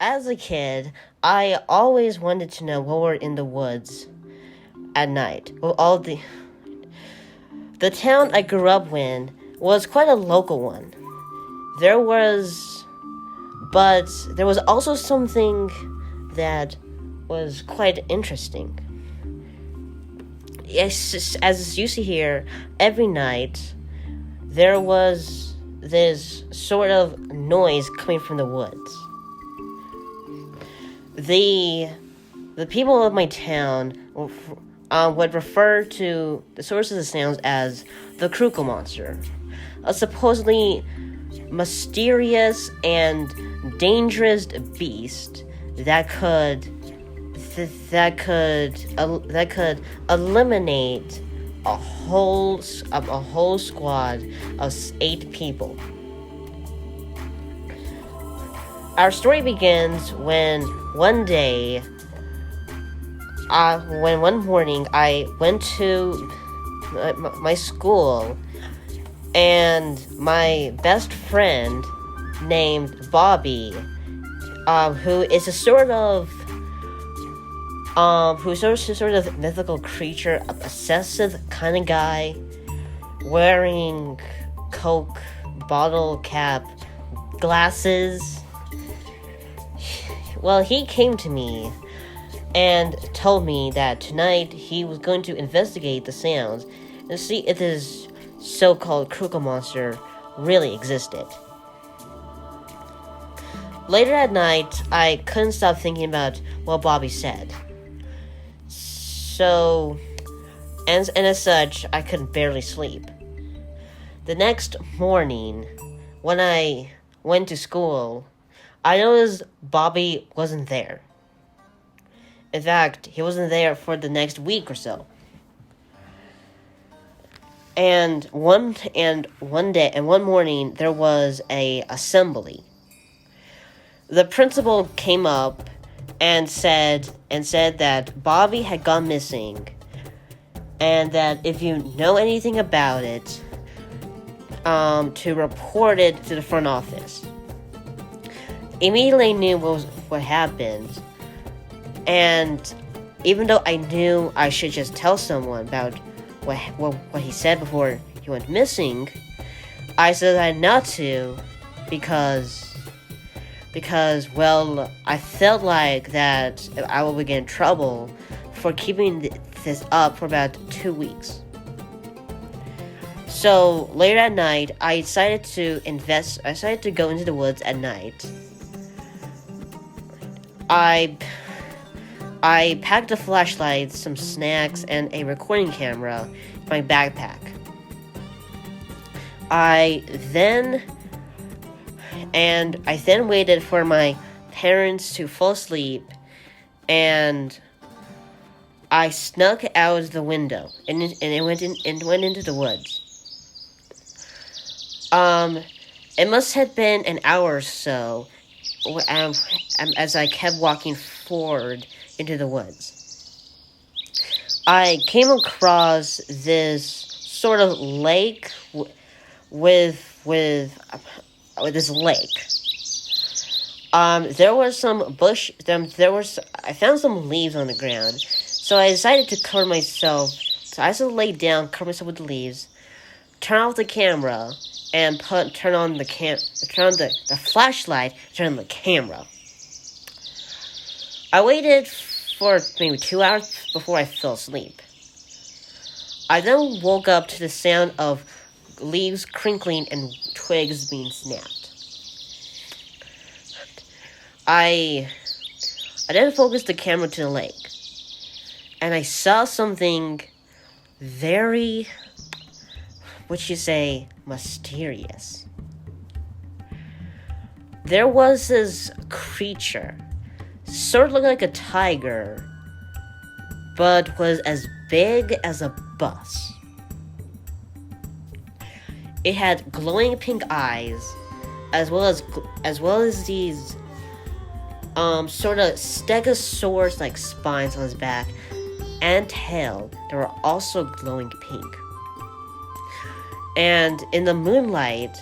As a kid, I always wanted to know what were in the woods at night. Well, the town I grew up in was quite a local one. There was also something that was quite interesting. Yes, as you see here, every night there was this sort of noise coming from the woods. The people of my town would refer to the source of the sounds as the Kruko Monster, a supposedly mysterious and dangerous beast that could eliminate a whole squad of 8 people. Our story begins when one morning I went to my school, and my best friend named Bobby, who is a sort of mythical creature, a possessive kind of guy, wearing Coke bottle cap, glasses. Well, he came to me and told me that tonight he was going to investigate the sounds and see if this so-called Kruko Monster really existed. Later at night, I couldn't stop thinking about what Bobby said. So, and as such, I could barely sleep. The next morning, when I went to school, I noticed Bobby wasn't there. In fact, he wasn't there for the next week or so. And one morning there was a assembly. The principal came up and said that Bobby had gone missing, and that if you know anything about it, to report it to the front office. Immediately knew what happened, and even though I knew I should just tell someone about what he said before he went missing, I decided not to because well, I felt like that I would get in trouble for keeping this up for about 2 weeks. So later at night, I decided to go into the woods at night. I packed a flashlight, some snacks, and a recording camera in my backpack. I then waited for my parents to fall asleep, and I snuck out the window and went into the woods. It must have been an hour or so as I kept walking forward into the woods. I came across this sort of lake with this lake. There was some bush. I found some leaves on the ground, so I decided to cover myself. So I just laid down, cover myself with the leaves, turn off the camera, and turn on the flashlight, turn on the camera. I waited for maybe 2 hours before I fell asleep. I then woke up to the sound of leaves crinkling and twigs being snapped. I then focused the camera to the lake, and I saw something very, mysterious. There was this creature, sort of looked like a tiger, but was as big as a bus. It had glowing pink eyes, as well as these sort of stegosaurus-like spines on his back and tail that were also glowing pink. And in the moonlight,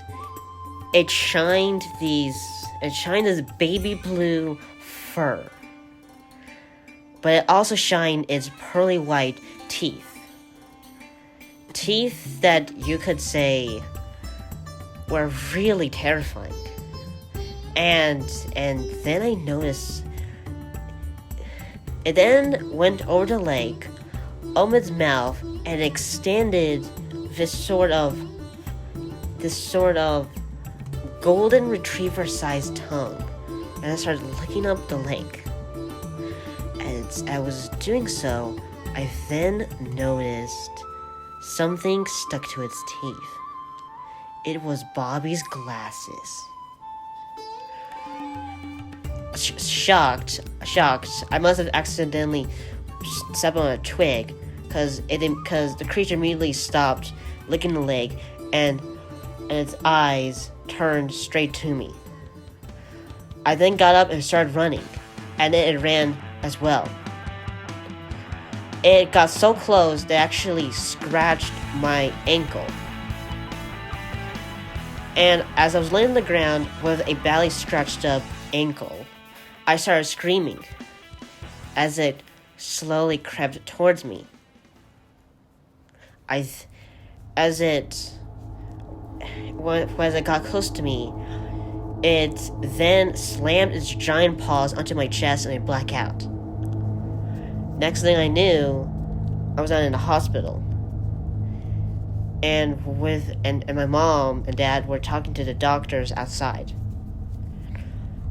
it shined these and shined this baby blue fur. But it also shined its pearly white teeth. Teeth that you could say were really terrifying. And then I noticed it then went over the lake, opened its mouth, and extended this sort of golden retriever-sized tongue. And I started licking up the lake. As I was doing so, I then noticed something stuck to its teeth. It was Bobby's glasses. Shocked, I must have accidentally stepped on a twig, because the creature immediately stopped licking the leg, and its eyes turned straight to me. I then got up and started running, and then it ran as well. It got so close that it actually scratched my ankle. And as I was laying on the ground with a badly scratched up ankle, I started screaming as it slowly crept towards me. As it got close to me, it then slammed its giant paws onto my chest and I blacked out. Next thing I knew, I was in the hospital. And my mom and dad were talking to the doctors outside.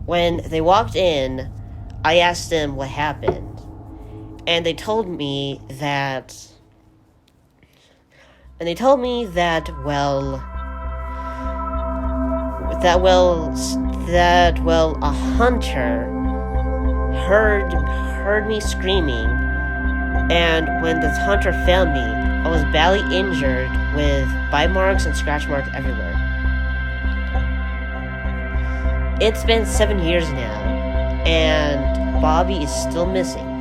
When they walked in, I asked them what happened. And they told me that a hunter heard me screaming, and when the hunter found me, I was badly injured with bite marks and scratch marks everywhere. It's been 7 years now, and Bobby is still missing.